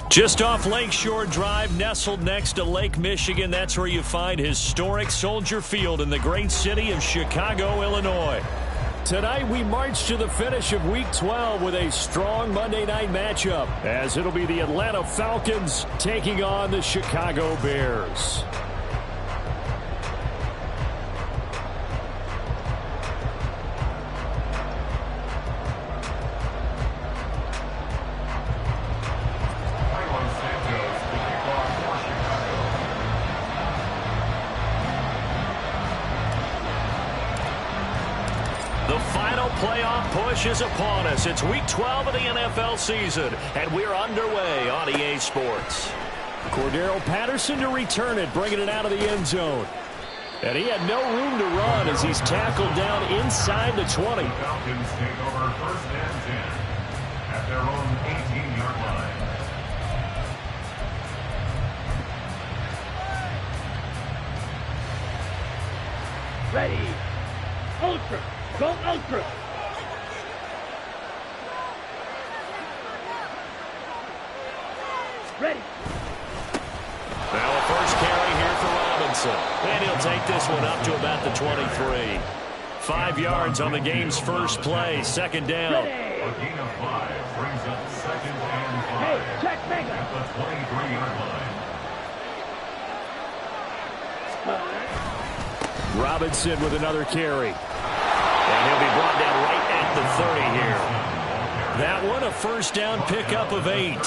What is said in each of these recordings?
Just off Lakeshore Drive, nestled next to Lake Michigan, that's where you find historic Soldier Field in the great city of Chicago, Illinois. Tonight we march to the finish of Week 12 with a strong Monday night matchup, as it'll be the Atlanta Falcons taking on the Chicago Bears. Playoff push is upon us. It's Week 12 of the NFL season, and we're underway on EA Sports. Cordero Patterson to return it, bringing it out of the end zone. And he had no room to run as he's tackled down inside the 20. The Falcons take over first and 10 at their own 18-yard line. Ready. Ultra. Go Ultra. Ready. Now a first carry here for Robinson. And he'll take this one up to about the 23. 5 yards on the game's first play. Second down. A gain of 5 brings up second and 5. Hey, check Mega. At the 23-yard line. Robinson with another carry. And he'll be brought down right at the 30 here. That one a first down pickup of 8.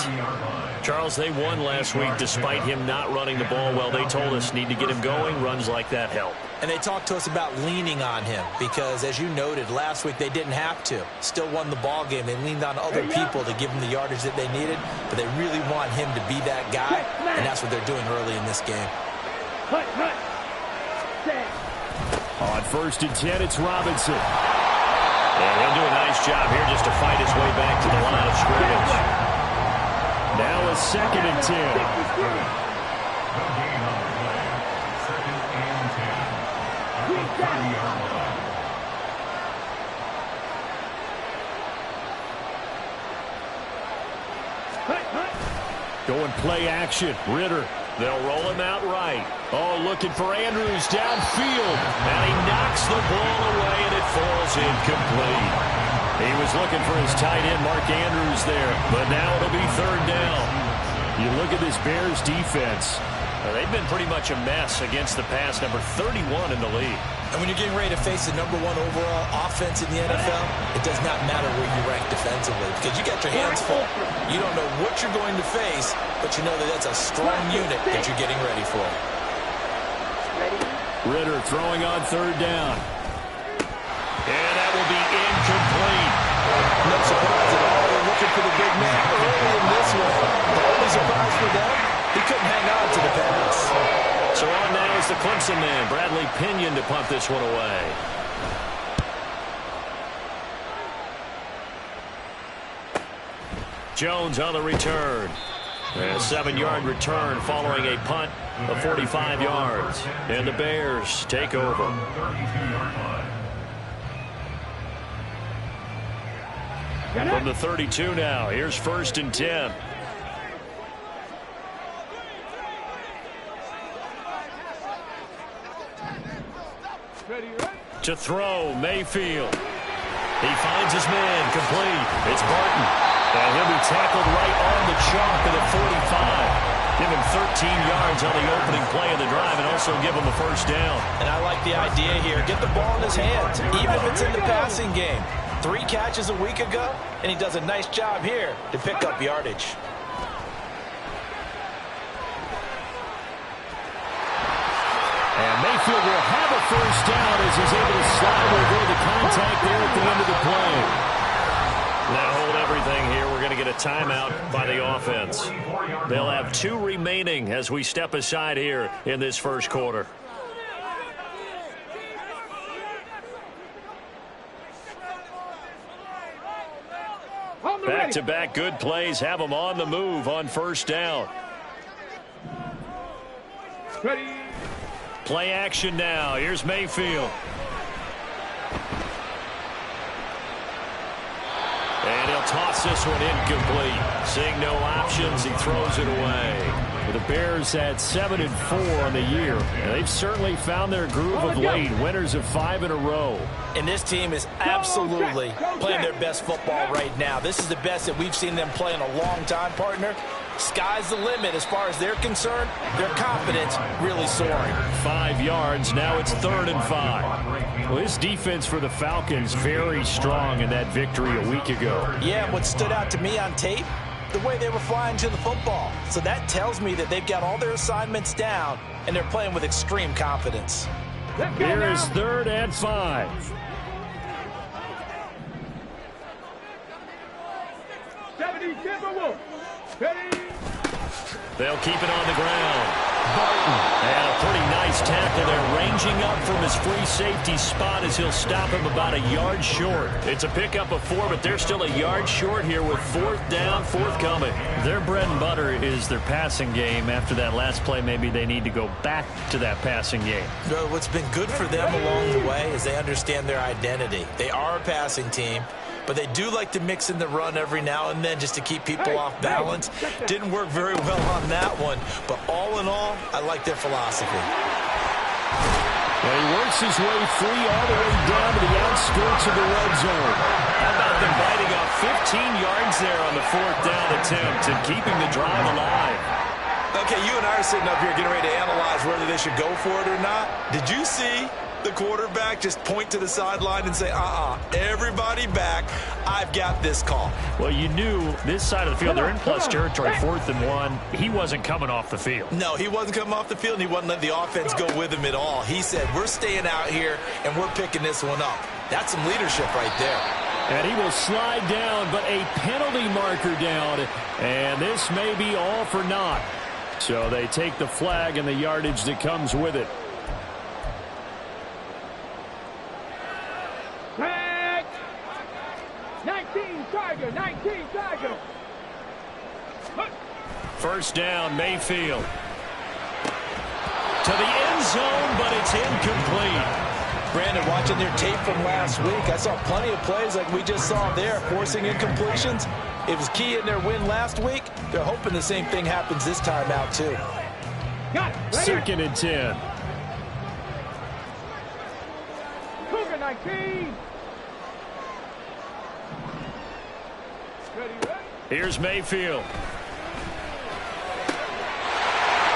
Charles, they won last week despite him not running the ball well. They told us need to get him going. Runs like that help. And they talked to us about leaning on him because, as you noted, last week they didn't have to. Still won the ball game. They leaned on other people to give them the yardage that they needed, but they really want him to be that guy, and that's what they're doing early in this game. On first and 10, it's Robinson. And he'll do a nice job here just to fight his way back to the line of scrimmage. Now a second and 10. No gain on the play. Second and 10 at the 30-yard line. Going play action. Ritter. They'll roll him out right. Oh, looking for Andrews downfield. And he knocks the ball away, and it falls incomplete. He was looking for his tight end, Mark Andrews, there. But now it'll be third down. You look at this Bears defense. They've been pretty much a mess against the pass, number 31 in the league. And when you're getting ready to face the #1 overall offense in the NFL, it does not matter where you rank defensively because you got your hands full. You don't know what you're going to face, but you know that that's a strong unit that you're getting ready for. Ritter throwing on third down. And that will be incomplete. No surprise at all. They're looking for the big man early in this one. The only surprise for them, he couldn't hang on to the pass. So on now is the Clemson man, Bradley Pinion, to punt this one away. Jones on the return. And a 7-yard return following a punt of 45 yards. And the Bears take over. From the 32 now, here's first and 10. To throw, Mayfield. He finds his man, complete. It's Barton. And he'll be tackled right on the chalk of the 45. Give him 13 yards on the opening play of the drive and also give him a first down. And I like the idea here. Get the ball in his hands, even if it's in the passing game. 3 catches a week ago, and he does a nice job here to pick up yardage. And Mayfield will have a first down as he's able to slide over the contact there at the end of the play. Now hold everything here. We're going to get a timeout by the offense. They'll have 2 remaining as we step aside here in this first quarter. Back-to-back good plays have them on the move on first down. Ready. Play action now. Here's Mayfield. And he'll toss this one incomplete. Seeing no options, he throws it away. The Bears at 7-4 on the year. And they've certainly found their groove of late. Winners of 5 in a row. And this team is absolutely playing their best football right now. This is the best that we've seen them play in a long time, partner. Sky's the limit as far as they're concerned. Their confidence really soaring. 5 yards. Now it's 3rd and 5. Well, this defense for the Falcons very strong in that victory a week ago. Yeah, what stood out to me on tape, the way they were flying to the football. So that tells me that they've got all their assignments down, and they're playing with extreme confidence. Here is 3rd and 5. 70 Timberwolves. Ready. They'll keep it on the ground. Barton. And a pretty nice tackle there, ranging up from his free safety spot as he'll stop him about a yard short. It's a pickup of 4, but they're still a yard short here with 4th down, forthcoming. Their bread and butter is their passing game. After that last play, maybe they need to go back to that passing game. What's been good for them along the way is they understand their identity. They are a passing team, but they do like to mix in the run every now and then just to keep people off balance. Didn't work very well on that one, but all in all, I like their philosophy. Well, he works his way free all the way down to the outskirts of the red zone. How about them biting off 15 yards there on the 4th down attempt and keeping the drive alive? Okay, you and I are sitting up here getting ready to analyze whether they should go for it or not. Did you see the quarterback just point to the sideline and say, everybody back, I've got this call? Well, you knew this side of the field, they're in plus territory, 4th and 1. He wasn't coming off the field. No, he wasn't coming off the field, and he wasn't letting the offense go with him at all. He said, we're staying out here, and we're picking this one up. That's some leadership right there. And he will slide down, but a penalty marker down, and this may be all for naught. So they take the flag and the yardage that comes with it. Tag. 19 Tiger. 19 Tiger. 1st down, Mayfield. To the end zone, but it's incomplete. Brandon, watching their tape from last week, I saw plenty of plays like we just saw there, forcing incompletions. It was key in their win last week. They're hoping the same thing happens this time out, too. Got it. Right 2nd and 10. Cougar 19. Ready. Here's Mayfield.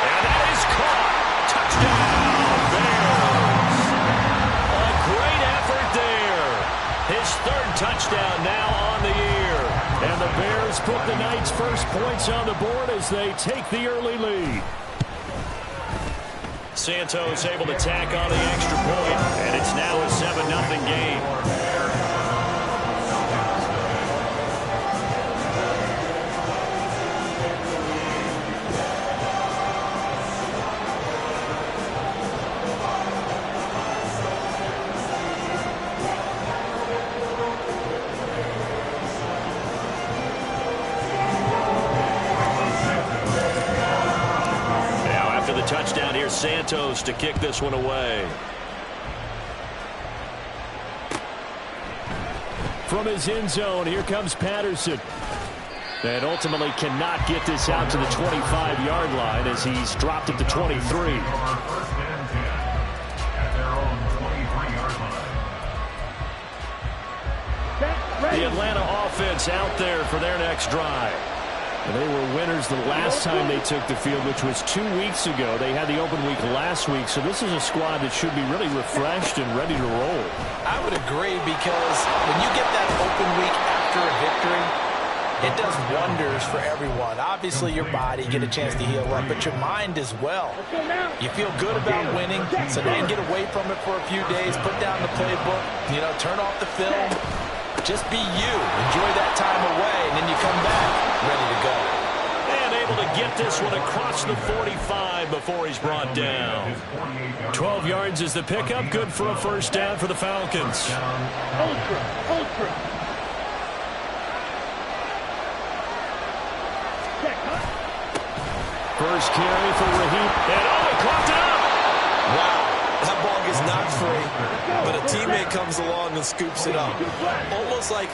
And that is caught. Touchdown, Bears. A great effort there. His 3rd touchdown now on the year. And the Bears put the Knights' first points on the board as they take the early lead. Santos able to tack on the extra point, and it's now a 7-0 game. Touchdown here, Santos to kick this one away. From his end zone, here comes Patterson. And ultimately cannot get this out to the 25-yard line as he's dropped at the 23. At their own 23-yard line. The Atlanta offense out there for their next drive. And they were winners the last time they took the field, which was 2 weeks ago. They had the open week last week, so this is a squad that should be really refreshed and ready to roll. I would agree, because when you get that open week after a victory, it does wonders for everyone. Obviously, your body, get a chance to heal up, but your mind as well. You feel good about winning, so now you get away from it for a few days, put down the playbook, turn off the film. Just be you. Enjoy that time away, and then you come back ready to go. And able to get this one across the 45 before he's brought down. 12 yards is the pickup. Good for a 1st down for the Falcons. Ultra. first carry for Raheem. And he caught it up. Wow. That ball gets knocked free, but a teammate comes along and scoops it up. It's almost like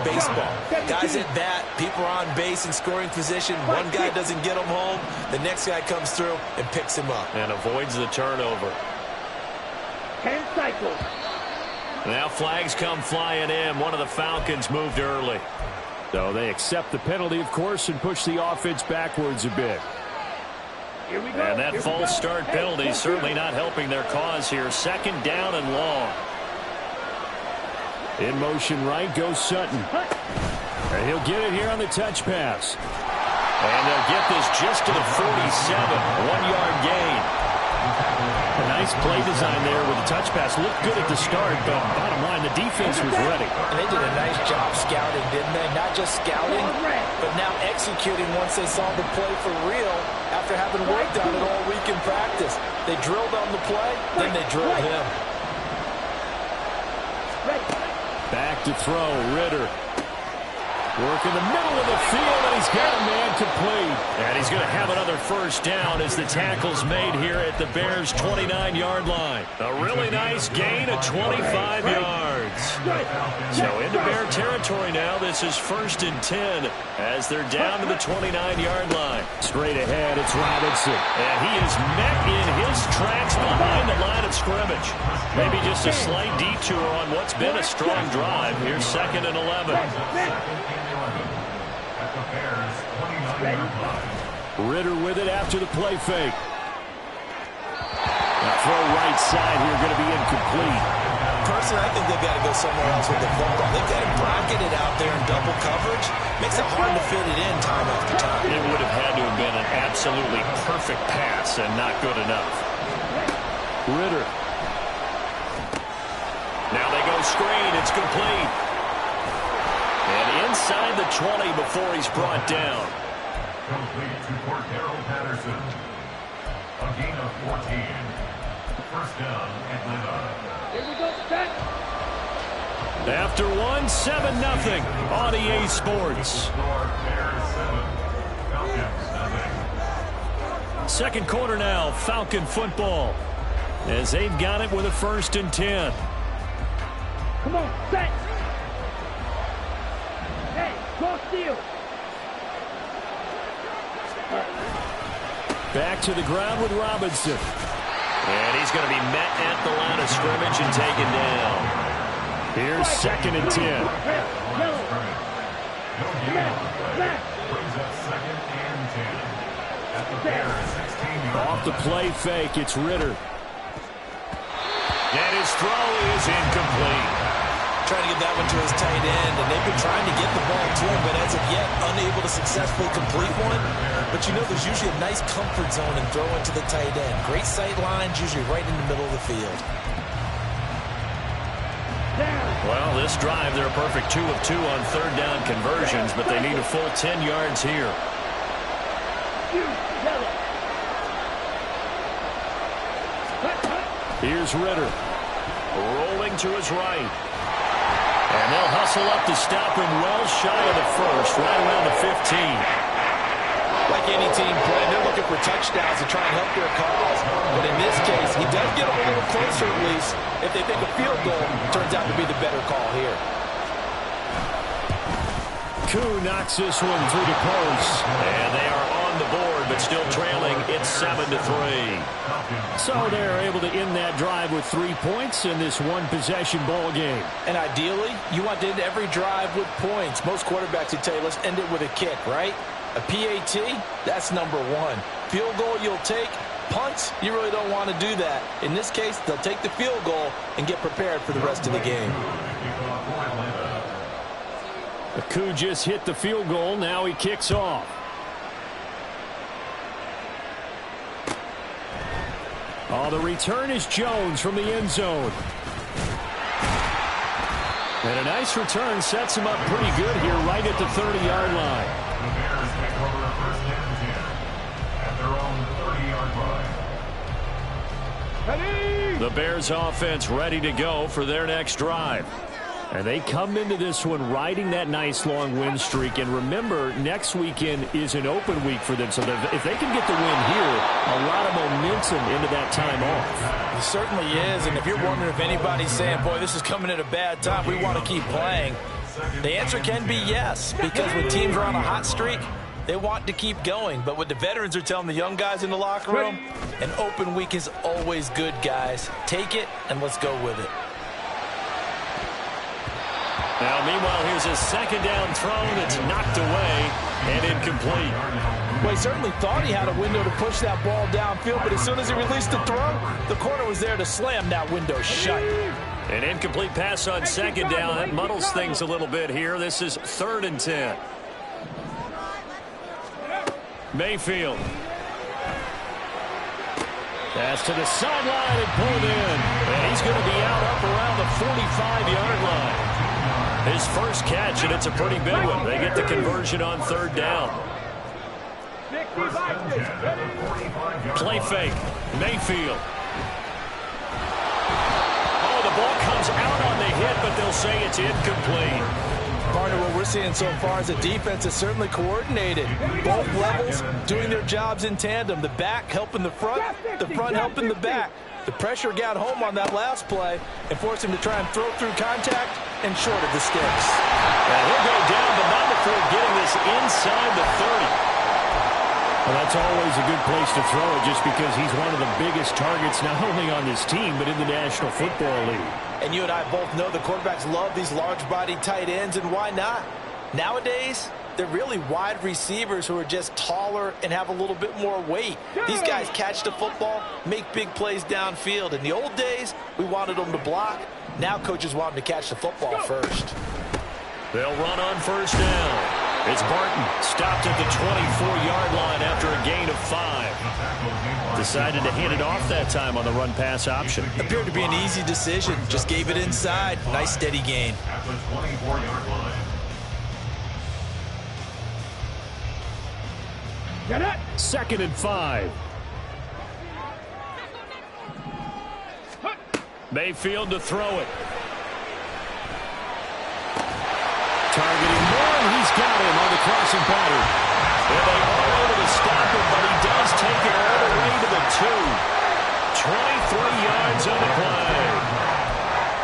baseball. Guys at bat, people are on base in scoring position. One guy doesn't get him home. The next guy comes through and picks him up. And avoids the turnover. 10 cycles. Now flags come flying in. One of the Falcons moved early. So they accept the penalty, of course, and push the offense backwards a bit. Here we go. And that false start penalty certainly not helping their cause here. Second down and long. In motion right goes Sutton. And he'll get it here on the touch pass. And they'll get this just to the 47. 1-yard gain. A nice play design there with the touch pass. Looked good at the start, but bottom line, the defense was ready. And they did a nice job scouting, didn't they? Not just scouting, but now executing once they saw the play for real after having worked on it all week in practice. They drilled on the play, then they drilled him. Back to throw, Ritter. Work in the middle of the field, and he's got a man complete. And he's going to have another first down as the tackle's made here at the Bears' 29-yard line. A really nice gain of 25 yards. So into Bear territory now. This is 1st and 10 as they're down to the 29-yard line. Straight ahead, it's Robinson. And he is met in his tracks behind the line of scrimmage. Maybe just a slight detour on what's been a strong drive. Here's 2nd and 11. At the Bears' 29-yard line. Ritter with it after the play fake. Now throw right side here, going to be incomplete. Personally, I think they've got to go somewhere else with the football. They've got to bracket it out there in double coverage. Makes it hard to fit it in time after time. It would have had to have been an absolutely perfect pass and not good enough. Ritter. Now they go screen. It's complete. And inside the 20 before he's brought down. Complete to Cordero Patterson. A gain of 14. First down, Atlanta. Here we go, set. After 7-0 on EA Sports. Score Bears 7. Falcons 0. Second quarter now, Falcon football. As they've got it with a 1st and 10. Come on, set. Hey, cross field. Back to the ground with Robinson. And he's going to be met at the line of scrimmage and taken down. Here's 2nd and 10. No gain on the play. Brings up 2nd and 10. At the Bears' 16-yard Off the play fake, it's Ritter. And his throw is incomplete. Trying to get that one to his tight end, and they've been trying to get the ball to him, but as of yet, unable to successfully complete one. But you know, there's usually a nice comfort zone in throwing to the tight end. Great sight lines, usually right in the middle of the field. Well, this drive, they're a perfect 2 of 2 on 3rd down conversions, but they need a full 10 yards here. Here's Ritter. Rolling to his right. And they'll hustle up to stop him well shy of the 1st, right around the 15. Like any team playing, they're looking for touchdowns to try and help their cause. But in this case, he does get them a little closer at least. If they think a field goal turns out to be the better call here. Koo knocks this one through the post. And they are on the board, but still trailing. It's 7-3. So they're able to end that drive with 3 points in this one-possession ball game. And ideally, you want to end every drive with points. Most quarterbacks would tell you, let's end it with a kick, right? A PAT, that's number 1. Field goal you'll take. Punts, you really don't want to do that. In this case, they'll take the field goal and get prepared for the rest of the game. Koo just hit the field goal. Now he kicks off. Oh, the return is Jones from the end zone. And a nice return sets him up pretty good here right at the 30-yard line. The Bears take over a 1st and 10 at their own 30-yard line. Ready. The Bears offense ready to go for their next drive. And they come into this one riding that nice long win streak. And remember, next weekend is an open week for them. So if they can get the win here, a lot of momentum into that time off. It certainly is. And if you're wondering if anybody's saying, boy, this is coming at a bad time, we want to keep playing, the answer can be yes. Because when teams are on a hot streak, they want to keep going. But what the veterans are telling the young guys in the locker room, an open week is always good, guys. Take it and let's go with it. Now, meanwhile, here's a second down throw that's knocked away and incomplete. Well, he certainly thought he had a window to push that ball downfield, but as soon as he released the throw, the corner was there to slam that window shut. An incomplete pass on second down. That muddles things a little bit here. This is 3rd and 10. Mayfield. Pass to the sideline and pulled in. And he's going to be out up around the 45-yard line. His first catch, and it's a pretty big one. They get the conversion on 3rd down. Play fake. Mayfield. Oh, the ball comes out on the hit, but they'll say it's incomplete. Partner, what we're seeing so far is the defense is certainly coordinated. Both levels doing their jobs in tandem. The back helping the front helping the back. The pressure got home on that last play and forced him to try and throw through contact and short of the sticks. And he'll go down, but not before getting this inside the 30. Well, that's always a good place to throw it just because he's one of the biggest targets not only on this team but in the National Football League. And you and I both know the quarterbacks love these large-bodied tight ends, and why not? Nowadays, they're really wide receivers who are just taller and have a little bit more weight. These guys catch the football, make big plays downfield. In the old days, we wanted them to block. Now coaches want them to catch the football first. They'll run on 1st down. It's Barton, stopped at the 24-yard line after a gain of 5. Decided to hand it off that time on the run-pass option. Appeared to be an easy decision. Just gave it inside. Nice steady gain. At the 24-yard line. Get it! 2nd and 5. Mayfield to throw it. Targeting Moore, and he's got him on the crossing pattern. And they are able to stop him, but he does take it all the way to the 2. 23 yards on the play.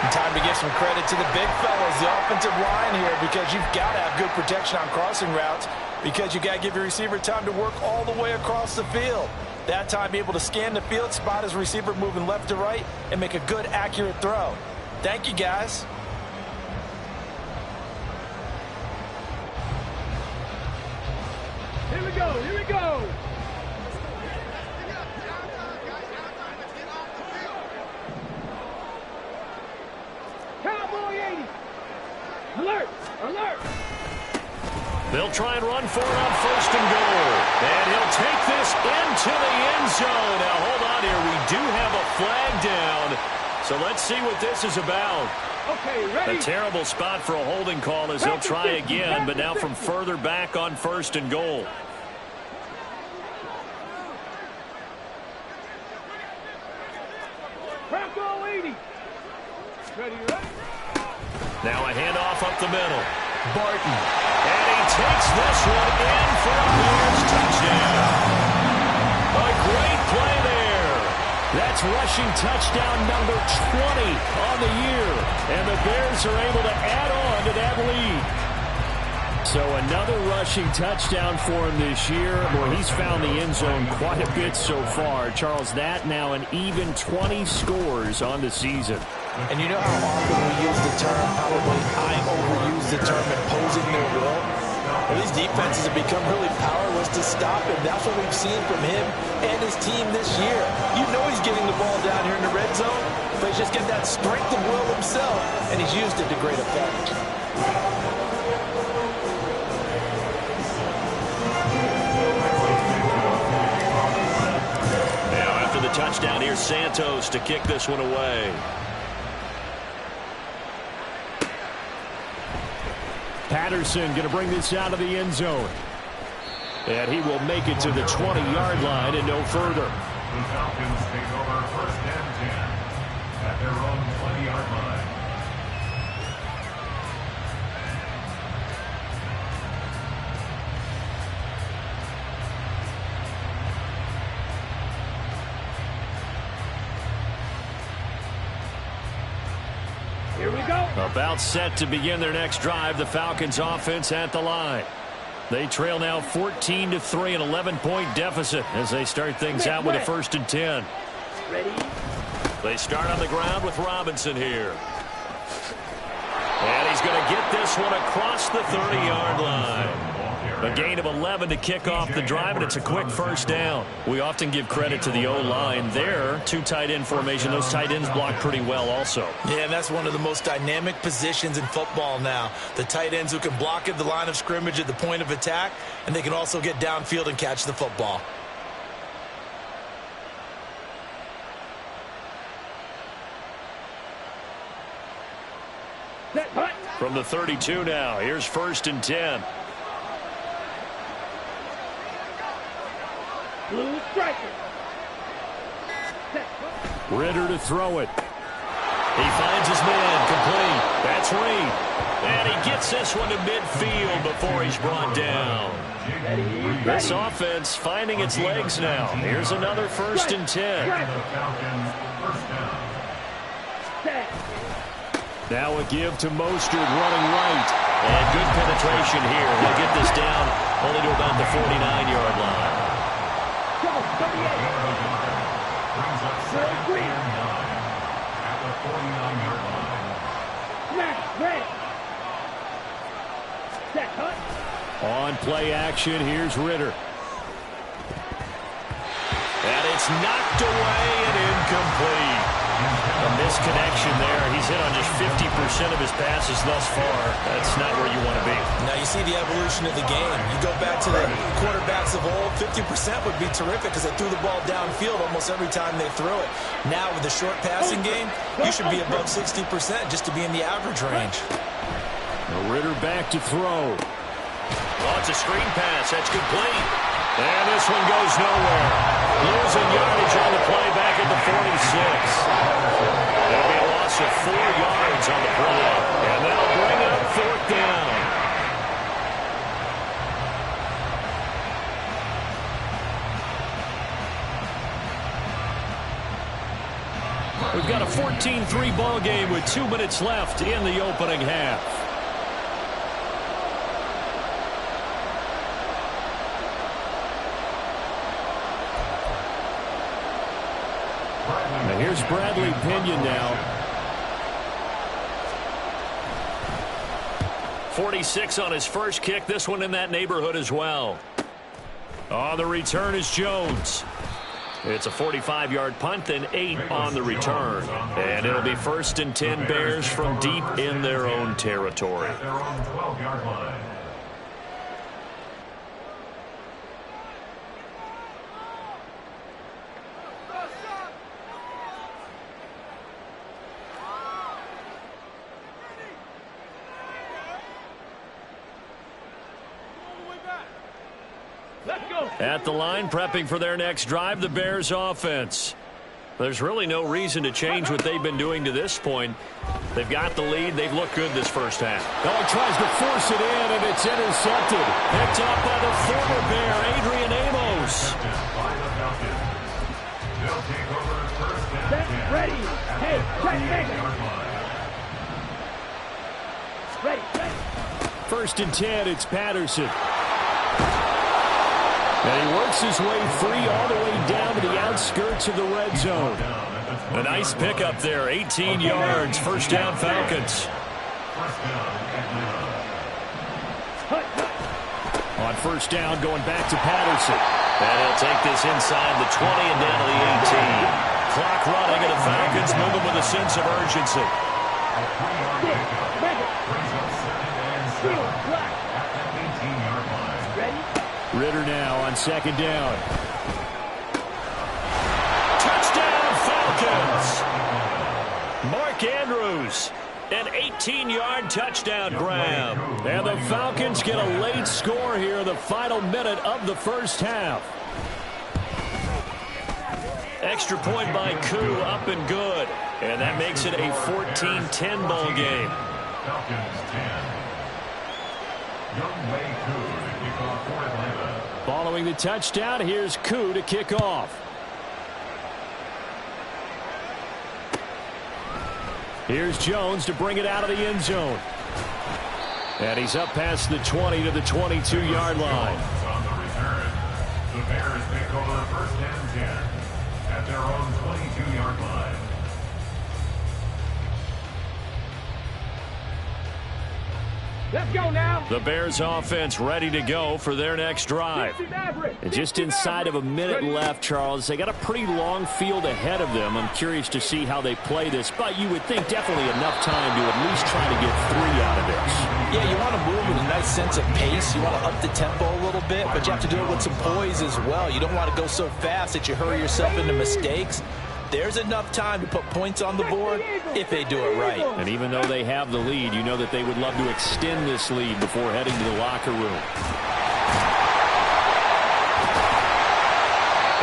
And time to give some credit to the big fellas, the offensive line here, because you've got to have good protection on crossing routes, because you got to give your receiver time to work all the way across the field. That time, be able to scan the field, spot his receiver moving left to right, and make a good, accurate throw. Thank you, guys. Here we go, here we go! Cowboy 80! Alert! Alert! They'll try and run for it on 1st and goal. And he'll take this into the end zone. Now, hold on here. We do have a flag down. So let's see what this is about. Okay, ready? A terrible spot for a holding call as he'll try again, but now from further back on 1st and goal. Bronco 80! Ready, ready? Now a handoff up the middle. Barton. And he takes this one in for a Bears touchdown. A great play there. That's rushing touchdown number 20 on the year. And the Bears are able to add on to that lead. So another rushing touchdown for him this year. Boy, he's found the end zone quite a bit so far. Charles, that now an even 20 scores on the season. And you know how often we use the term, probably I overuse the term imposing their will? Well, these defenses have become really powerless to stop him. That's what we've seen from him and his team this year. You know he's getting the ball down here in the red zone, but he's just got that strength of will himself, and he's used it to great effect. Now after the touchdown, here's Santos to kick this one away. Patterson going to bring this out of the end zone. And he will make it to the 20-yard line and no further. The Falcons take over 1st and 10 at their own 20-yard line. About set to begin their next drive, the Falcons offense at the line. They trail now 14-3, an 11-point deficit as they start things out with a 1st and 10. Ready? They start on the ground with Robinson here. And he's going to get this one across the 30-yard line. A gain of 11 to kick off the drive, and it's a quick 1st down. We often give credit to the O-line there. 2 tight end formation. Those tight ends block pretty well also. Yeah, and that's one of the most dynamic positions in football now. The tight ends who can block at the line of scrimmage at the point of attack, and they can also get downfield and catch the football. From the 32 now, here's 1st and 10. Blue striker. Ridder to throw it. He finds his man, complete. That's Reed. And he gets this one to midfield before he's brought down. This offense finding its legs now. Here's another 1st and 10. Now a give to Mostert running right. And good penetration here. He'll get this down only to about the 49-yard line. On play action, here's Ridder. And it's knocked away and incomplete. A misconnection there. He's hit on just 50% of his passes thus far. That's not where you want to be. Now you see the evolution of the game. You go back to the quarterbacks of old, 50% would be terrific because they threw the ball downfield almost every time they threw it. Now with the short passing game, you should be above 60% just to be in the average range. Ridder back to throw. Oh, it's a screen pass. That's complete. And this one goes nowhere. Losing yardage on the play back at the 46. That'll be a loss of 4 yards on the play. And that'll bring up 4th down. We've got a 14-3 ball game with 2 minutes left in the opening half. Now here's Bradley Pinion now. 46 on his first kick. This one in that neighborhood as well. On the return is Jones. It's a 45-yard punt, then 8 on the return. And it'll be 1st and 10 Bears from deep in their own territory. At their own 12-yard line. At the line, prepping for their next drive, the Bears offense. There's really no reason to change what they've been doing to this point. They've got the lead. They've looked good this first half. Oh, he tries to force it in, and it's intercepted. Picked up by the former Bear, Adrian Amos. Ready. Hey, ready. 1st and 10, it's Patterson. And he works his way free all the way down to the outskirts of the red zone. A nice pickup there, 18 yards, 1st down Falcons. On 1st down, going back to Patterson. And he'll take this inside the 20 and down to the 18. Clock running, and the Falcons moving with a sense of urgency. Ridder now on 2nd down. Touchdown Falcons! Mark Andrews, an 18-yard touchdown grab. And the Falcons get a late score here in the final minute of the first half. Extra point by Koo, up and good. And that makes it a 14-10 ball game. Falcons 10. Younghoe Koo to kick off for Atlanta. Following the touchdown, here's Koo to kick off. Here's Jones to bring it out of the end zone. And he's up past the 20 to the 22-yard line. On the return, the Bears take over first and 10 at their own 22-yard line. Let's go now. The Bears offense ready to go for their next drive. And just inside of a minute left, Charles. They got a pretty long field ahead of them. I'm curious to see how they play this, but you would think definitely enough time to at least try to get 3 out of this. Yeah, you want to move with a nice sense of pace. You want to up the tempo a little bit, but you have to do it with some poise as well. You don't want to go so fast that you hurry yourself into mistakes. There's enough time to put points on the board if they do it right. And even though they have the lead, you know that they would love to extend this lead before heading to the locker room.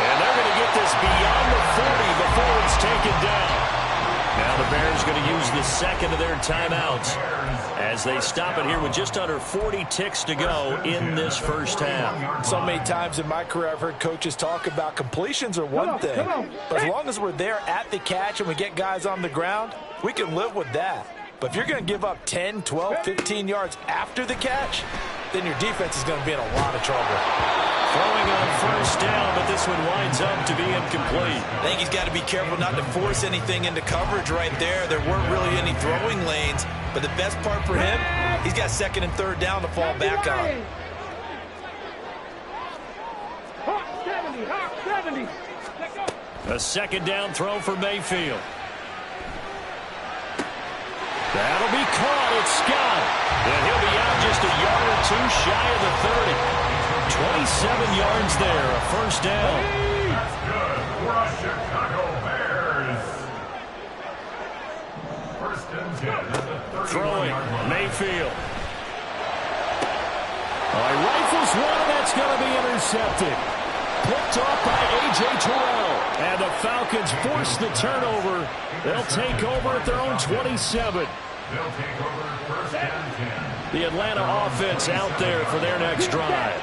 And they're going to get this beyond the 40 before it's taken down. Now the Bears going to use the second of their timeouts as they stop it here with just under 40 ticks to go in this first half. So many times in my career I've heard coaches talk about completions are one thing. But as long as we're there at the catch and we get guys on the ground, we can live with that. But if you're going to give up 10, 12, 15 yards after the catch, then your defense is going to be in a lot of trouble. Throwing on first down, but this one winds up to be incomplete. I think he's got to be careful not to force anything into coverage right there. There weren't really any throwing lanes, but the best part for him, he's got second and third down to fall back on. Hawk 70, Hawk 70. Let's go. A second down throw for Mayfield. That'll be caught. It's Scott. And he'll be out just a yard or two shy of the 30. 27 yards there, a first down. That's good for the Chicago Bears. First and 10 at the 31-yard Throwing, line. Mayfield. Rifles one, that's going to be intercepted. Picked off by A.J. Terrell. And the Falcons force the turnover. They'll take over at their own 27. They'll take over first and 10. The Atlanta offense out there for their next drive.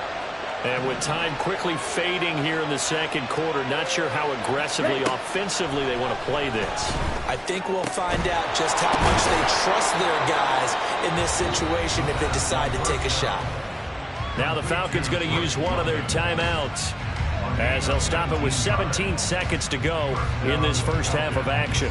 And with time quickly fading here in the second quarter, not sure how aggressively, offensively they want to play this. I think we'll find out just how much they trust their guys in this situation if they decide to take a shot. Now the Falcons going to use one of their timeouts as they'll stop it with 17 seconds to go in this first half of action.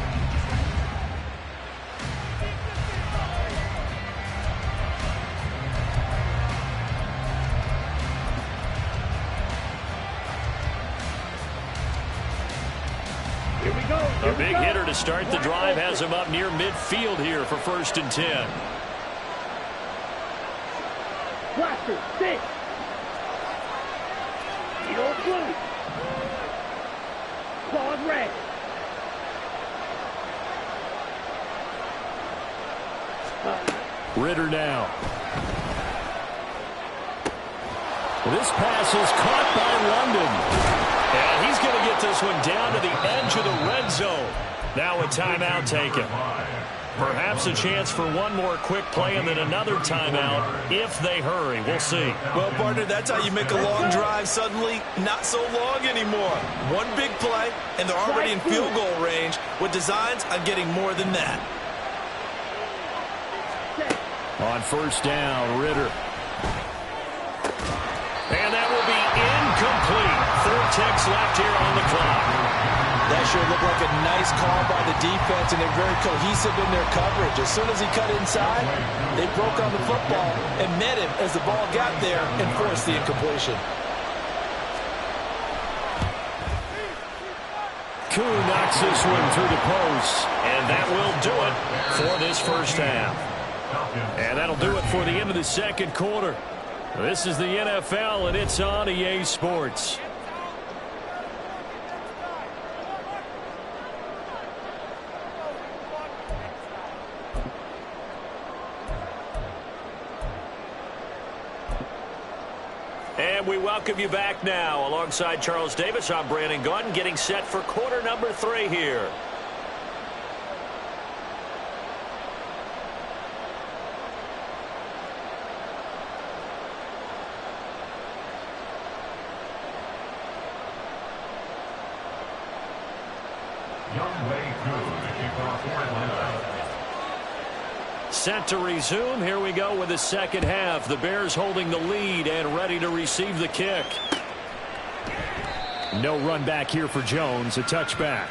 Here we go. A big hitter to start the drive has him up near midfield here for first and 10. Blaster, 6. Eagle blue. Claws red. Ritter now. This pass is caught by London. And he's going to get this one down to the edge of the red zone. Now a timeout taken. Perhaps a chance for one more quick play and then another timeout if they hurry. We'll see. Well, partner, that's how you make a long drive suddenly not so long anymore. One big play, and they're already in field goal range with designs on getting more than that. On first down, Ritter. And that will be incomplete. 4 ticks left here on the clock. That sure looked like a nice call by the defense, and they're very cohesive in their coverage. As soon as he cut inside, they broke on the football and met him as the ball got there and forced the incompletion. Koo knocks this one through the post, and that will do it for this first half. And that'll do it for the end of the second quarter. This is the NFL, and it's on EA Sports. And we welcome you back now. Alongside Charles Davis, I'm Brandon Gaudin, getting set for quarter number 3 here. Younghoe Koo to kick off for Atlanta. set to resume. Here we go with the second half. The Bears holding the lead and ready to receive the kick. No run back here for Jones. A touchback.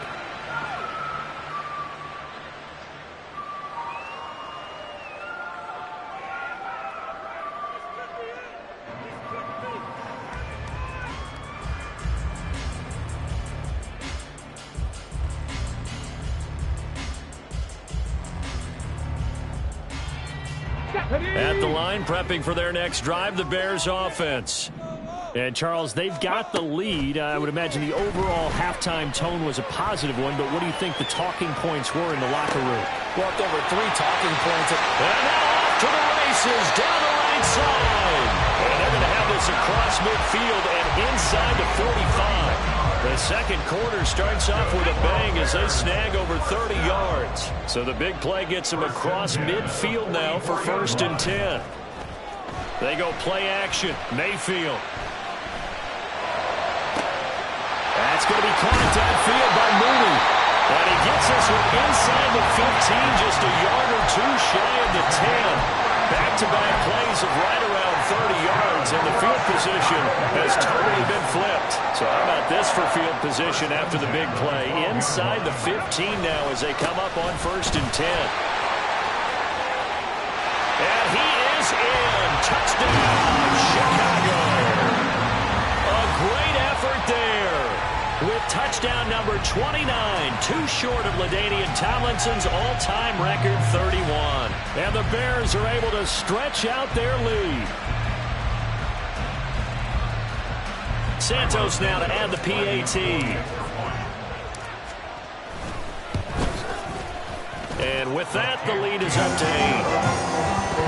At the line, prepping for their next drive, the Bears offense. And, Charles, they've got the lead. I would imagine the overall halftime tone was a positive one, but what do you think the talking points were in the locker room? Well, there were 3 talking points. And now off to the races, down the right side. And they're going to have this across midfield and inside the 45. The second quarter starts off with a bang as they snag over 30 yards. So the big play gets them across midfield now for 1st and 10. They go play action. Mayfield. That's going to be caught downfield by Mooney. And he gets this one inside the 15, just a yard or 2 shy of the 10. Back-to-back plays of right around 30 yards, and the field position has totally been flipped. So how about this for field position after the big play? Inside the 15 now as they come up on 1st and 10. And he is in. Touchdown, Chicago. A great effort there. With touchdown number 29, too short of LaDainian Tomlinson's all-time record 31. And the Bears are able to stretch out their lead. Santos now to add the PAT. And with that, the lead is up to 8.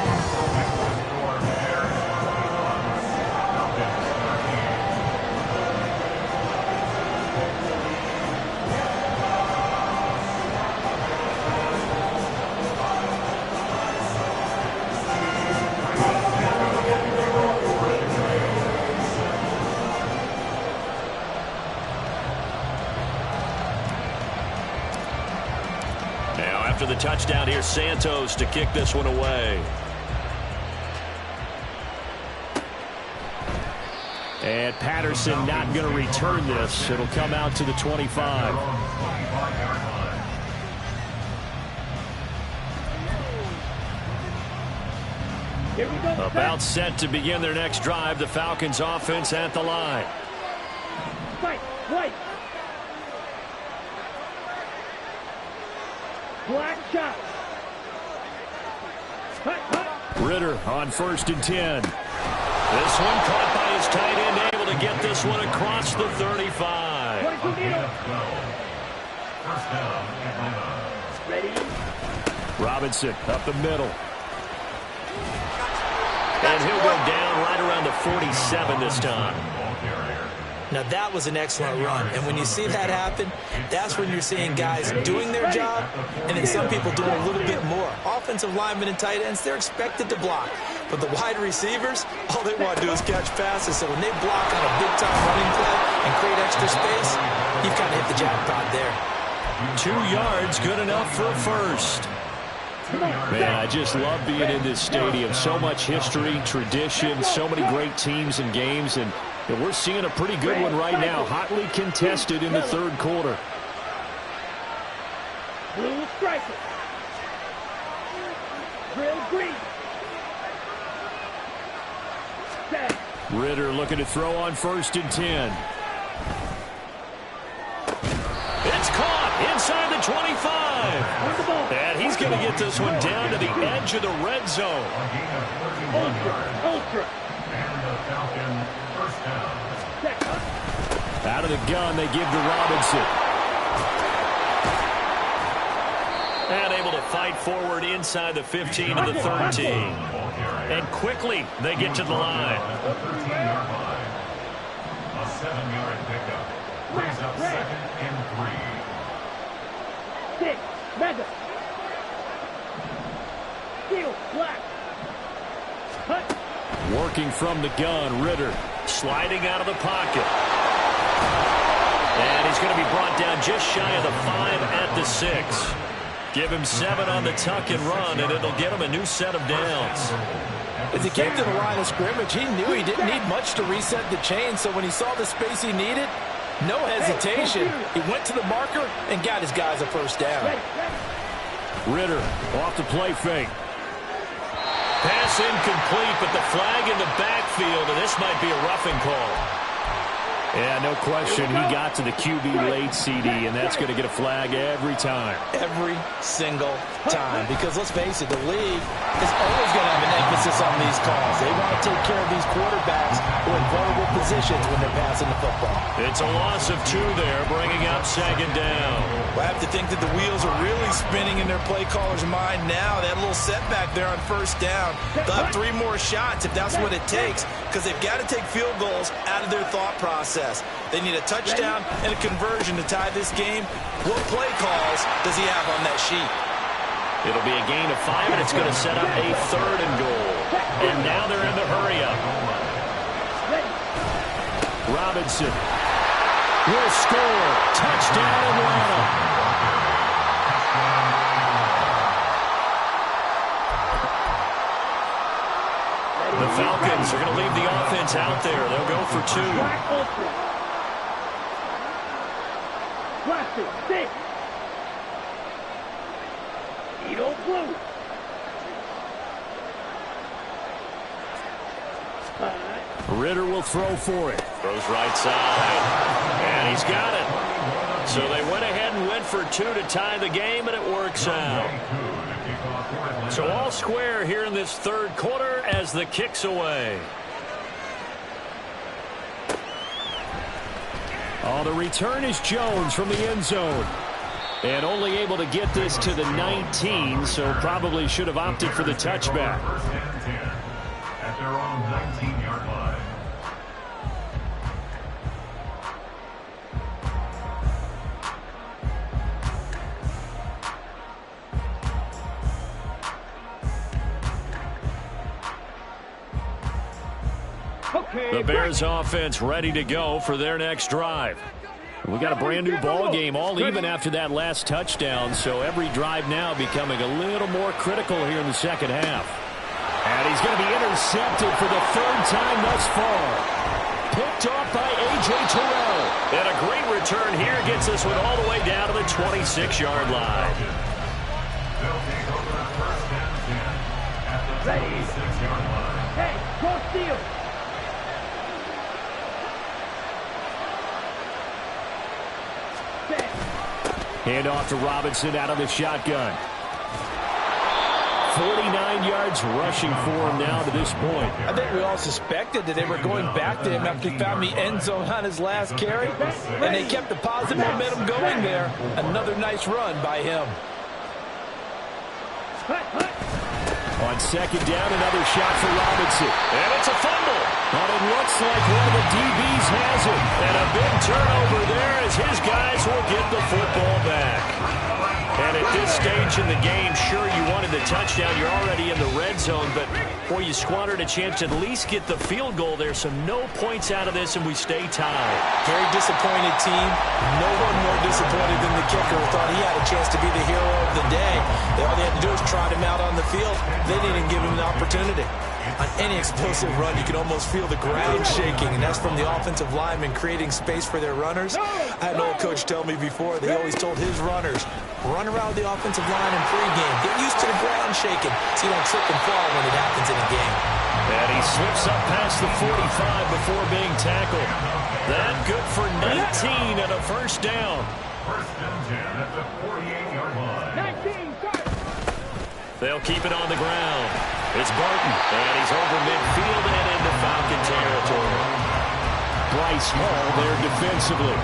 After the touchdown, here's Santos to kick this one away. And Patterson not going to return this. It'll come out to the 25. Here we go. About set to begin their next drive. The Falcons offense at the line. Fight, white. Black shot. Hut, hut. Ritter on 1st and 10. This one caught by his tight end, able to get this one across the 35. 22 meters. First down, Atlanta. Ready? Robinson up the middle. And he'll go down right around the 47 this time. Now, that was an excellent run. And when you see that happen, that's when you're seeing guys doing their job and then some people doing a little bit more. Offensive linemen and tight ends, they're expected to block. But the wide receivers, all they want to do is catch passes. So when they block on a big-time running play and create extra space, you've kind of hit the jackpot there. 2 yards, good enough for a first. Man, I just love being in this stadium. So much history, tradition, so many great teams and games, and we're seeing a pretty good one right now. Hotly contested in the 3rd quarter. Blue striker. Drill green. Set. Ritter looking to throw on 1st and 10. It's caught inside the 25. And he's going to get this one down to the edge of the red zone. Ultra. And the Falcon first down. Out of the gun, they give to Robinson. And able to fight forward inside the 15 of the 13. And quickly, they get to the line. At the 13-yard line. A 7-yard pickup. Brings up 2nd and 3. 6. Mega. Steel. Black. Hut. Working from the gun, Ritter. Sliding out of the pocket. And he's going to be brought down just shy of the 5 at the 6. Give him 7 on the tuck and run, and it'll get him a new set of downs. As he came to the line of scrimmage, he knew he didn't need much to reset the chain, so when he saw the space he needed, no hesitation. He went to the marker and got his guys a first down. Ridder off the play fake. Pass incomplete, but the flag in the backfield, and this might be a roughing call. Yeah, no question. He got to the QB late, CD, and that's going to get a flag every time. Every single time. Because let's face it, the league is always going to have an emphasis on these calls. They want to take care of these quarterbacks who are in vulnerable positions when they're passing the football. It's a loss of 2 there, bringing up 2nd down. Well, I have to think that the wheels are really spinning in their play caller's mind now. They had a little setback there on first down. They'll have 3 more shots if that's what it takes, because they've got to take field goals out of their thought process. They need a touchdown and a conversion to tie this game. What play calls does he have on that sheet? It'll be a gain of 5, and it's going to set up a 3rd and goal. And now they're in the hurry-up. Robinson will score. Touchdown, Atlanta. The Falcons are going to leave the offense out there. They'll go for 2. Ridder will throw for it. Throws right side. And he's got it. So they went ahead and went for 2 to tie the game, and it works out. So all square here in this 3rd quarter as the kick's away. Oh, the return is Jones from the end zone. And only able to get this to the 19, so probably should have opted for the touchback. First and 10 at their own 19-yard line. The Bears offense ready to go for their next drive. We got a brand new ball game, all even after that last touchdown, so every drive now becoming a little more critical here in the second half. And he's going to be intercepted for the 3rd time thus far. Picked off by A.J. Terrell. And a great return here gets this one all the way down to the 26-yard line. They'll take over the first and 10 at the 26-yard line. Hey, go steal. Hand off to Robinson out of the shotgun. 49 yards rushing for him now to this point. I think we all suspected that they were going back to him after he found the end zone on his last carry, and they kept the positive momentum going there. Another nice run by him. On 2nd down, another shot for Robinson. And it's a fumble. But it looks like one of the DBs has it. And a big turnover there as his guys will get the football back. And at this stage in the game, sure, you wanted the touchdown. You're already in the red zone, but, boy, you squandered a chance to at least get the field goal there. So no points out of this, and we stay tied. Very disappointed team. No one more disappointed than the kicker who thought he had a chance to be the hero of the day. All they had to do was trot him out on the field. They didn't give him an opportunity. On any explosive run, you can almost feel the ground shaking, and that's from the offensive linemen creating space for their runners. I had an old coach tell me before, they always told his runners, run around the offensive line in pregame. Get used to the ground shaking so you don't trip and fall when it happens in a game. And he slips up past the 45 before being tackled. That good for 19 and a first down. First and 10 at the 48-yard line. 19, start. They'll keep it on the ground. It's Barton, and he's over midfield and into Falcon territory. Bryce Hall there defensively.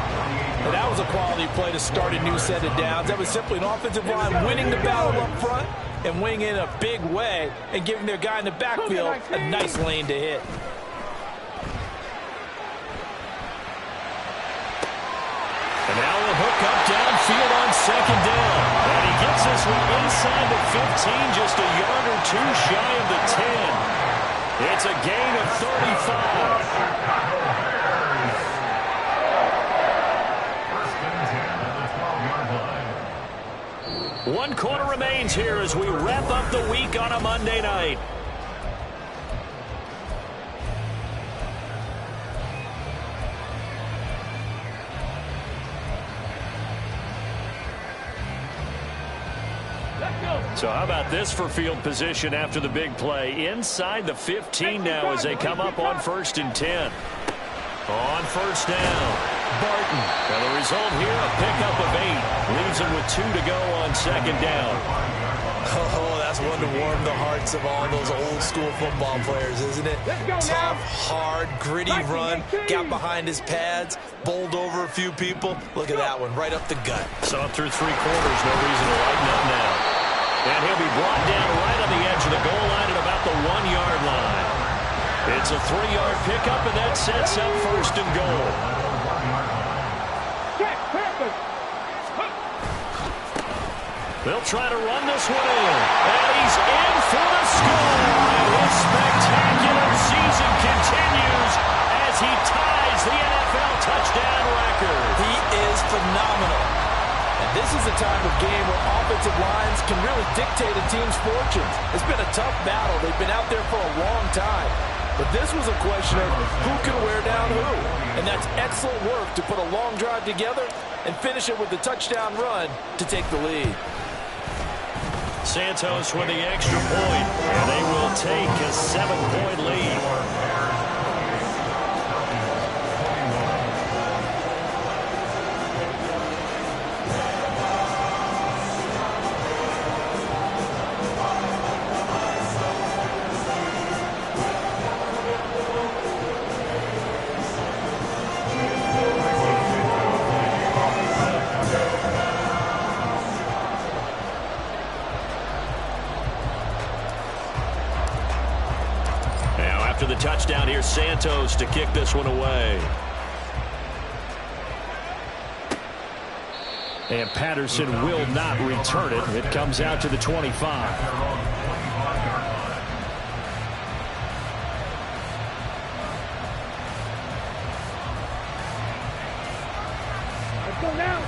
And that was a quality play to start a new set of downs. That was simply an offensive line winning the battle up front and winning in a big way and giving their guy in the backfield a nice lane to hit. And now he'll hook up downfield on 2nd down. And he gets this one inside the 15, just a yard or 2 shy of the 10. It's a gain of 35. First and 10 at the 12-yard line. 1 quarter remains here as we wrap up the week on a Monday night. So how about this for field position after the big play? Inside the 15 now as they come up on 1st and 10. On 1st down, Barton. And the result here, a pickup of 8. Leaves him with 2 to go on 2nd down. Oh, that's one to warm the hearts of all those old school football players, isn't it? Tough, hard, gritty run. Got behind his pads, bowled over a few people. Look at that one, right up the gut. Saw through 3 quarters, no reason to lighten up now. And he'll be brought down right on the edge of the goal line at about the 1-yard line. It's a 3-yard pickup, and that sets up 1st and goal. They'll try to run this one in. And he's in for the score. And his spectacular season continues as he ties the NFL touchdown record. He is phenomenal. And this is a time of game where offensive lines can really dictate a team's fortunes. It's been a tough battle. They've been out there for a long time. But this was a question of who can wear down who. And that's excellent work to put a long drive together and finish it with the touchdown run to take the lead. Santos with the extra point, and they will take a 7-point lead. After the touchdown, here's Santos to kick this one away. And Patterson will not return it. It comes out to the 25.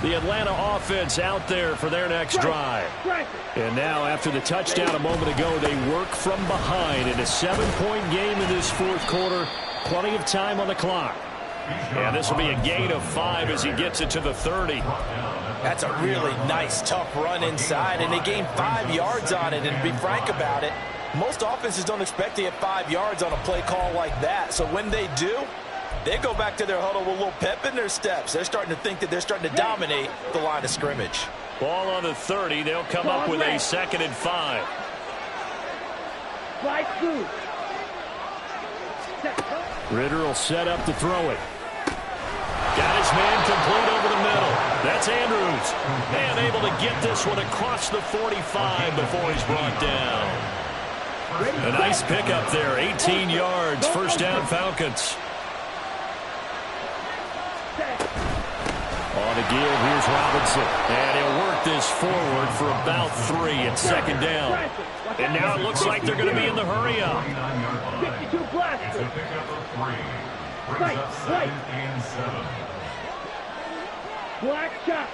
The Atlanta offense out there for their next drive. And now after the touchdown a moment ago, they work from behind in a 7-point game in this 4th quarter. Plenty of time on the clock. And this will be a gain of 5 as he gets it to the 30. That's a really nice, tough run inside, and they gained 5 yards on it. And to be frank about it, most offenses don't expect to get 5 yards on a play call like that. So when they do, they go back to their huddle with a little pep in their steps. They're starting to think that they're starting to dominate the line of scrimmage. Ball on the 30. They'll come up with a 2nd and 5. Ritter will set up to throw it. Got his man complete over the middle. That's Andrews. And able to get this one across the 45 before he's brought down. A nice pickup there. 18 yards. 1st down, Falcons. On the give, here's Robinson. And he'll work this forward for about 3 at 2nd down. And now it looks like they're going to be in the hurry up. 52 blaster. Right. Black shot.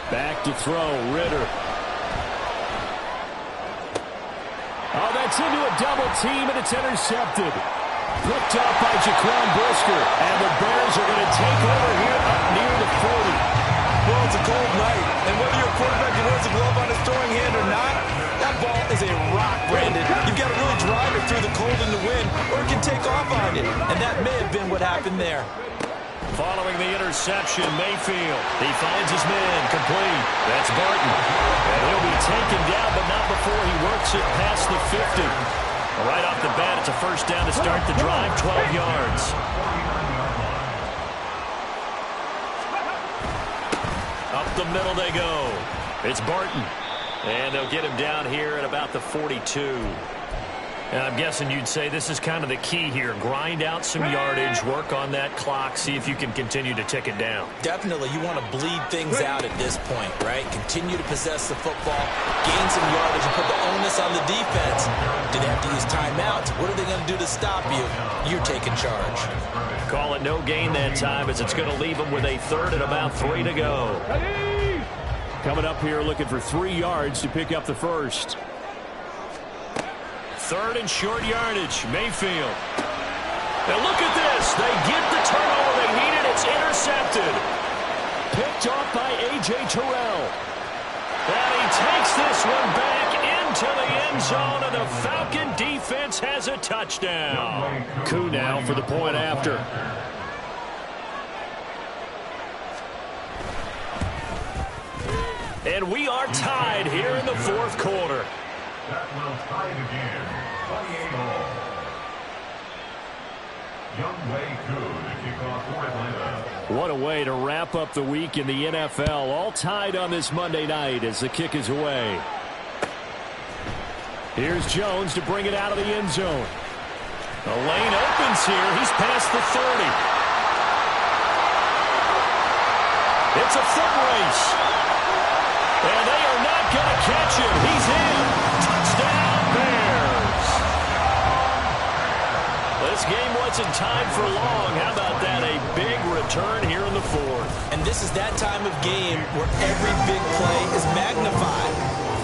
Back to throw, Ritter. Oh, that's into a double team, and it's intercepted. Picked up by Jaquan Brisker. And the Bears are going to take over here up near the 40. Well, it's a cold night. And whether your quarterback wears a glove on his throwing hand or not, that ball is a rock, Brandon. You've got to really drive it through the cold and the wind, or it can take off on you. And that may have been what happened there. Following the interception, Mayfield. He finds his man complete. That's Barton. And he'll be taken down, but not before he works it past the 50. Right off the bat, it's a 1st down to start the drive, 12 yards. Up the middle they go. It's Barton. And they'll get him down here at about the 42. And I'm guessing you'd say this is kind of the key here. Grind out some yardage, work on that clock, see if you can continue to tick it down. Definitely. You want to bleed things out at this point, right? Continue to possess the football, gain some yardage, and put the onus on the defense. Do they have to use timeouts? What are they going to do to stop you? You're taking charge. Call it no gain that time as it's going to leave them with a 3rd and about 3 to go. Coming up here looking for 3 yards to pick up the first. 3rd and short yardage. Mayfield. Now look at this. They get the turnover they needed. It's intercepted. Picked off by A.J. Terrell. And he takes this one back into the end zone, and the Falcon defense has a touchdown. Koo now for the point after. And we are tied here in the 4th quarter. That will tie it again. 28-all. Younghoe Koo to kick off for Atlanta. What a way to wrap up the week in the NFL. All tied on this Monday night as the kick is away. Here's Jones to bring it out of the end zone. The lane opens here. He's past the 30. It's a foot race. And they are not going to catch him. He's in. Touchdown, Bears. This game wasn't tied for long. How about that? A big return here in the 4th. And this is that time of game where every big play is magnified.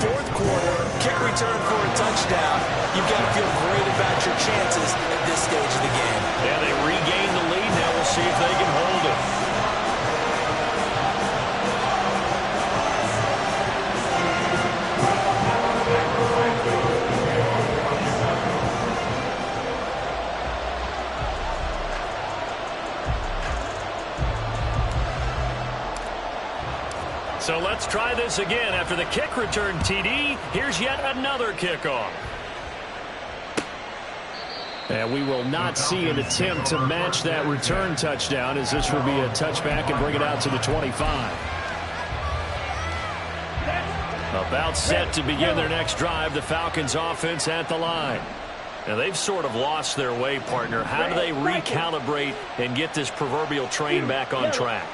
4th quarter, kick return for a touchdown. You've got to feel great about your chances at this stage of the game. Yeah, they regain the lead. Now we'll see if they can hold it. So let's try this again. After the kick return TD, here's yet another kickoff. And we will not see an attempt to match that return touchdown, as this will be a touchback and bring it out to the 25. About set to begin their next drive, the Falcons offense at the line. Now they've sort of lost their way, partner. How do they recalibrate and get this proverbial train back on track?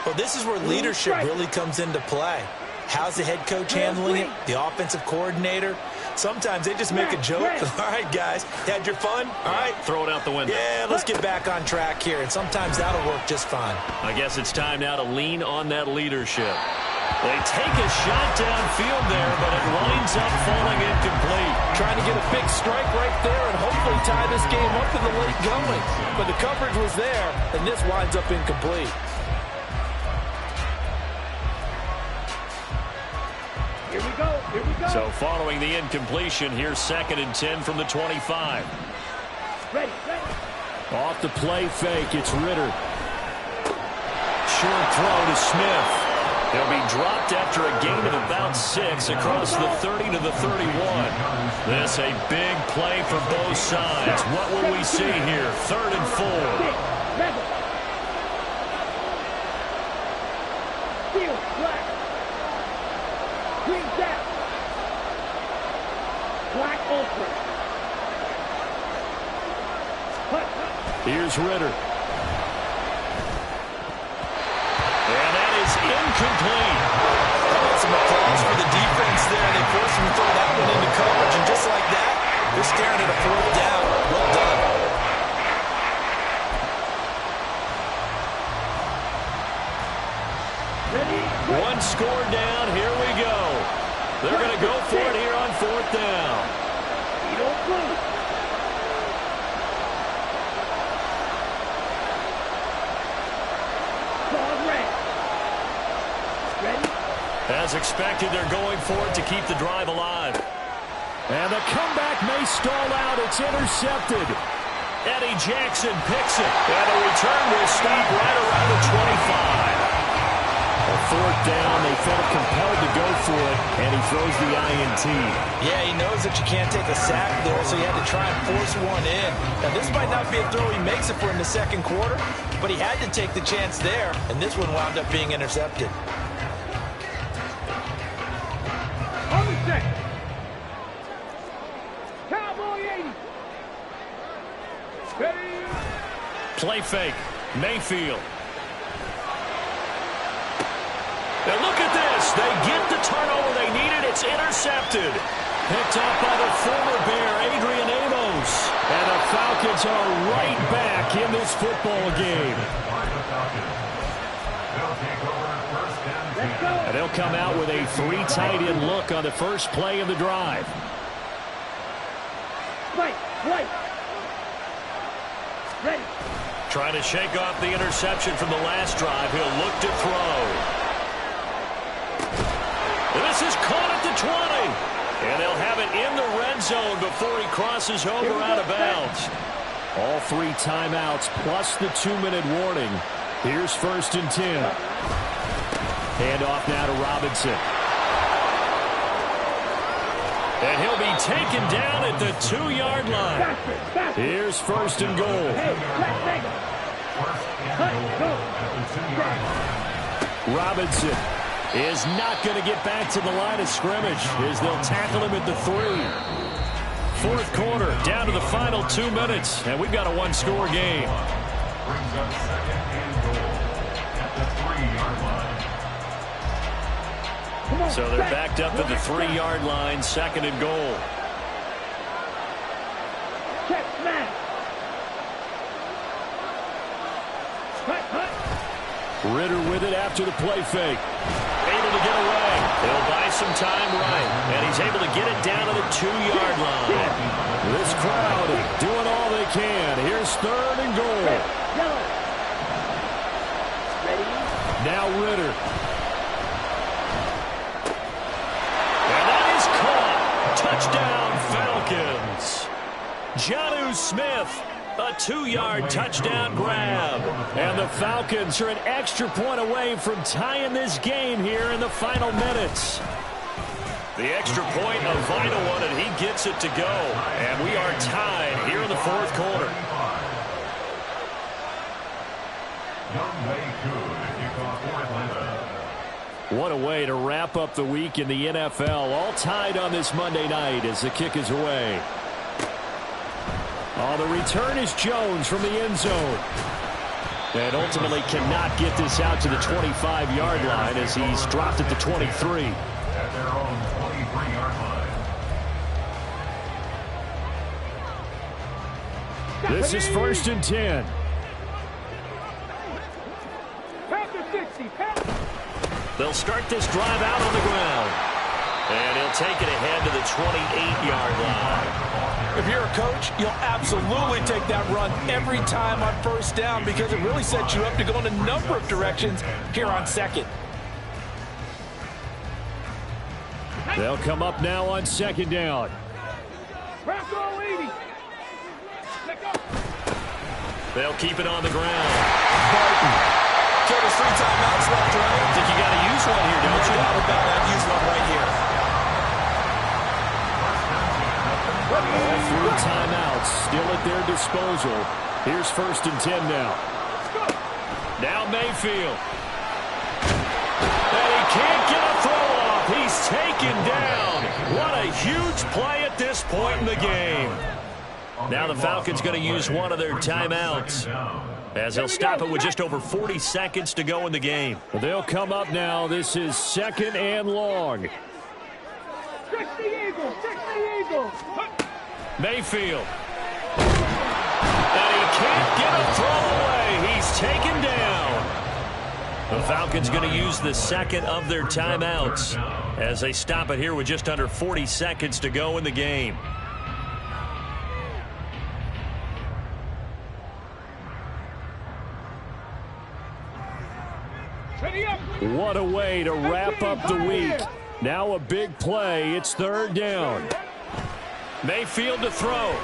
Well, this is where leadership really comes into play. How's the head coach handling it? The offensive coordinator? Sometimes they just make a joke. All right, guys, had your fun? All right. Throw it out the window. Yeah, let's get back on track here, and sometimes that'll work just fine. I guess it's time now to lean on that leadership. They take a shot downfield there, but it winds up falling incomplete. Trying to get a big strike right there and hopefully tie this game up in the late going. But the coverage was there, and this winds up incomplete. Here we go. Here we go. So following the incompletion, here's 2nd and 10 from the 25. Ready. Off the play fake, it's Ritter. Short throw to Smith. He'll be dropped after a gain of about 6 across the 30 to the 31. This a big play for both sides. What will we see here? 3rd and 4. Field black. Green down. Black open. Here's Ritter. And that is incomplete. Some applause for the defense there. They forced him to throw that one into coverage, and just like that, they're staring at a 4th down. Well done. One score down. Here we go. They're going to go for it here on 4th down. You don't move. Ball red. Ready? As expected, they're going for it to keep the drive alive. And the comeback may stall out. It's intercepted. Eddie Jackson picks it. And the return will stop right around the 25. A 4th down, they felt compelled to go for it, and he throws the INT. Yeah, he knows that you can't take a sack there, so he had to try and force one in. Now, this might not be a throw he makes it for in the 2nd quarter, but he had to take the chance there, and this one wound up being intercepted. On the set. Cowboy 80. Ready? Play fake. Mayfield. Now look at this. They get the turnover they needed. It's intercepted. Picked up by the former Bear, Adrian Amos. And the Falcons are right back in this football game. They'll take over first and 10. And they'll come out with a 3 tight end look on the first play of the drive. Wait. Ready. Trying to shake off the interception from the last drive. He'll look to throw. This is caught at the 20. And they'll have it in the red zone before he crosses over out of bounds. All 3 timeouts plus the 2-minute warning. Here's first and 10. Hand off now to Robinson. And he'll be taken down at the 2-yard line. Here's first and goal. Robinson is not going to get back to the line of scrimmage as they'll tackle him at the 3. Fourth quarter, down to the final 2 minutes, and we've got a 1-score game. Brings up second and goal at the 3-yard line. So they're backed up at the 3-yard line, second and goal. Check, smash. Ritter with it after the play fake. Able to get away. He'll buy some time right. And he's able to get it down to the 2-yard line. This crowd doing all they can. Here's third and goal. Now Ritter. And that is caught. Touchdown Falcons. Jonnu Smith. A 2-yard touchdown grab. And the Falcons are an extra point away from tying this game here in the final minutes. The extra point, a vital one, and he gets it to go. And we are tied here in the fourth quarter. What a way to wrap up the week in the NFL. All tied on this Monday night as the kick is away. Oh, the return is Jones from the end zone. And ultimately cannot get this out to the 25-yard line as he's dropped at the 23. At their own 23-yard line. This is first and 10. They'll start this drive out on the ground. And he'll take it ahead to the 28-yard line. If you're a coach, you'll absolutely take that run every time on first down because it really sets you up to go in a number of directions here on second. They'll come up now on second down. They'll keep it on the ground. Barton. So there's 3 timeouts left, right? I think you got to use one here, don't you? I'd use one right here. All 3 timeouts still at their disposal. Here's first and 10 now. Now Mayfield. And he can't get a throw off. He's taken down. What a huge play at this point in the game. Now the Falcons going to use one of their timeouts as they'll stop it with just over 40 seconds to go in the game. They'll come up now. This is second and long. Trick the Eagle. Mayfield. And he can't get a throw away. He's taken down. The Falcons going to use the second of their timeouts as they stop it here with just under 40 seconds to go in the game. What a way to wrap up the week. Now a big play. It's third down. Mayfield to throw.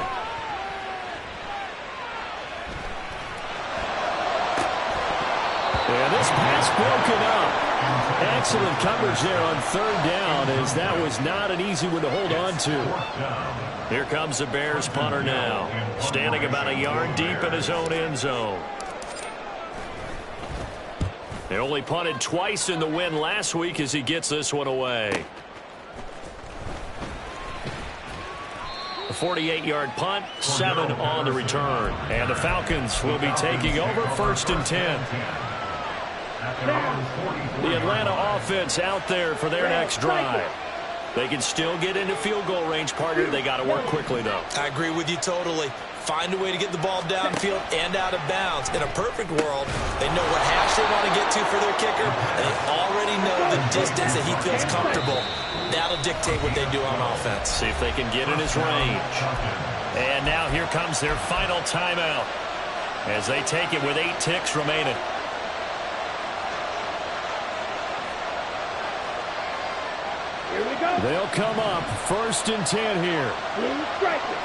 And this pass broken up. Excellent coverage there on third down as that was not an easy one to hold on to. Here comes the Bears punter now. Standing about a yard deep in his own end zone. They only punted twice in the win last week as he gets this one away. A 48-yard punt, 7 on the return. And the Falcons will be taking over first and 10. The Atlanta offense out there for their next drive. They can still get into field goal range, partner. They got to work quickly, though. I agree with you totally. find a way to get the ball downfield and out of bounds. In a perfect world, they know what hash they want to get to for their kicker, and they already know the distance that he feels comfortable. That'll dictate what they do on offense. See if they can get in his range. And now here comes their final timeout as they take it with 8 ticks remaining. Here we go. They'll come up 1st and 10 here. Clean striker.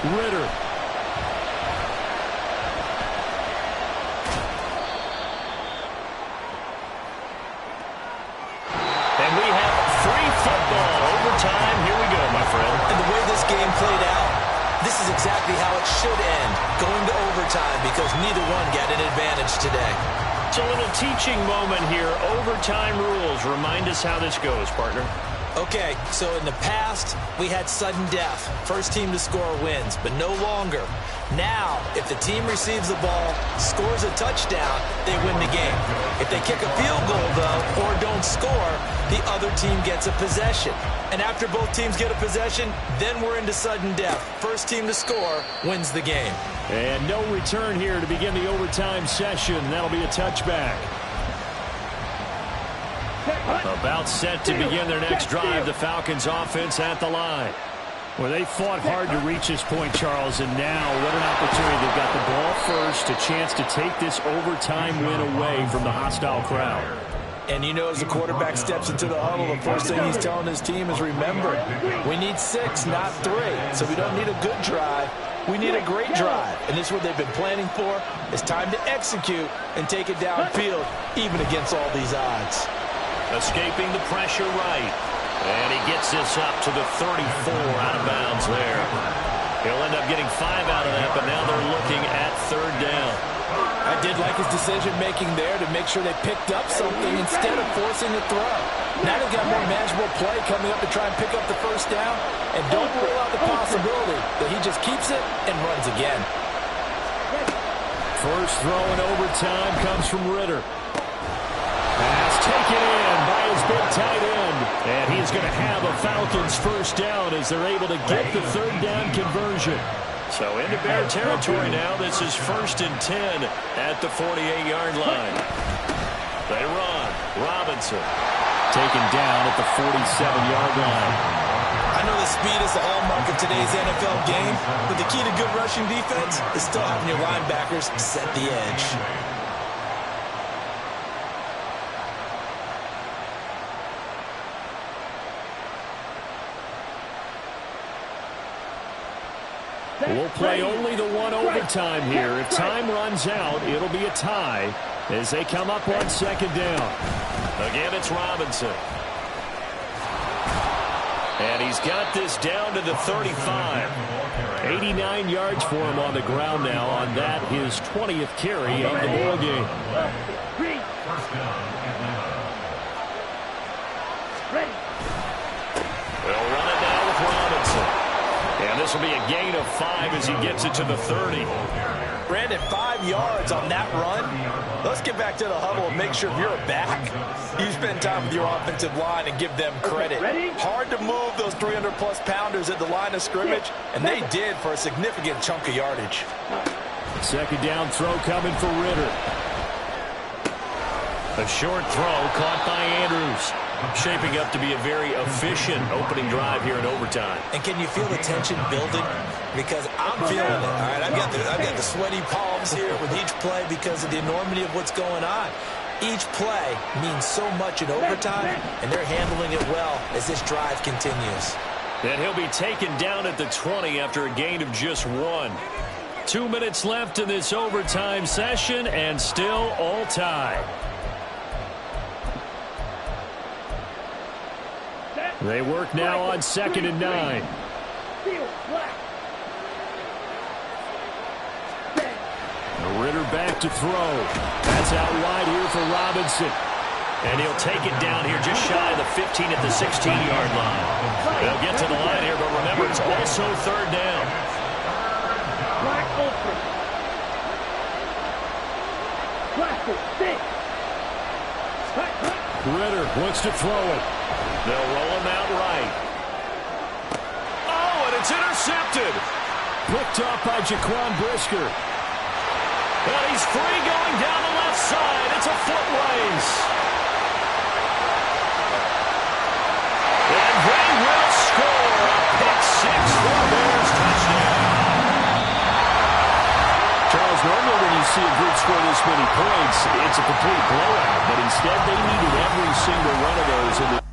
Ritter. And we have free football. Overtime. Here we go, my friend. And the way this game played out, this is exactly how it should end, going to overtime, because neither one got an advantage today. It's a little teaching moment here. Overtime rules. Remind us how this goes, partner. Okay, so in the past, we had sudden death. First team to score wins, but no longer. Now, if the team receives the ball, scores a touchdown, they win the game. If they kick a field goal, though, or don't score, the other team gets a possession. And after both teams get a possession, then we're into sudden death. First team to score wins the game. And no return here to begin the overtime session. That'll be a touchback. About set to begin their next drive, the Falcons offense at the line. Well, they fought hard to reach this point, Charles, and now what an opportunity. They've got the ball first, a chance to take this overtime win away from the hostile crowd. And you know, as the quarterback steps into the huddle, the first thing he's telling his team is, remember, we need 6, not 3. So we don't need a good drive. We need a great drive. And this is what they've been planning for. It's time to execute and take it downfield, even against all these odds. Escaping the pressure right. And he gets this up to the 34, out of bounds there. He'll end up getting 5 out of that, but now they're looking at 3rd down. I did like his decision-making there to make sure they picked up something instead of forcing the throw. Now they've got more manageable play coming up to try and pick up the 1st down, and don't rule out the possibility that he just keeps it and runs again. First throw in overtime comes from Ritter. Pass taken in by his big tight end. And he's going to have a Falcons 1st down as they're able to get the 3rd down conversion. So into Bear territory now. This is 1st and 10 at the 48-yard line. They run. Robinson taken down at the 47-yard line. I know the speed is the hallmark of today's NFL game, but the key to good rushing defense is still having your linebackers set the edge. We'll play only the one overtime here. If time runs out, it'll be a tie as they come up on 2nd down. Again, it's Robinson. And he's got this down to the 35. 89 yards for him on the ground now on that, his 20th carry of the ball game. They'll run it now with Robinson. And this will be a gain of 5 as he gets it to the 30. Brandon, 5 yards on that run. Let's get back to the huddle and make sure if you're a back, you spend time with your offensive line and give them credit. Hard to move those 300-plus pounders at the line of scrimmage, and they did for a significant chunk of yardage. 2nd down throw coming for Ritter. A short throw caught by Andrews. Shaping up to be a very efficient opening drive here in overtime. And can you feel the tension building? Because I'm feeling it. All right, I've got the sweaty palms here with each play because of the enormity of what's going on. Each play means so much in overtime, and they're handling it well as this drive continues. And he'll be taken down at the 20 after a gain of just 1. 2 minutes left in this overtime session, and still all tied. They work now on 2nd and 9. Ritter back to throw. That's out wide here for Robinson. And he'll take it down here just shy of the 15 at the 16-yard line. They'll get to the line here, but remember, it's also 3rd down. Ritter wants to throw it. They'll roll him out right. It's intercepted. Picked up by Jaquan Brisker. And he's free going down the left side. It's a foot race. And they will score a pick six for the Bears touchdown. Charles, normally when you see a group score this many points, it's a complete blowout. But instead, they needed every single one of those in the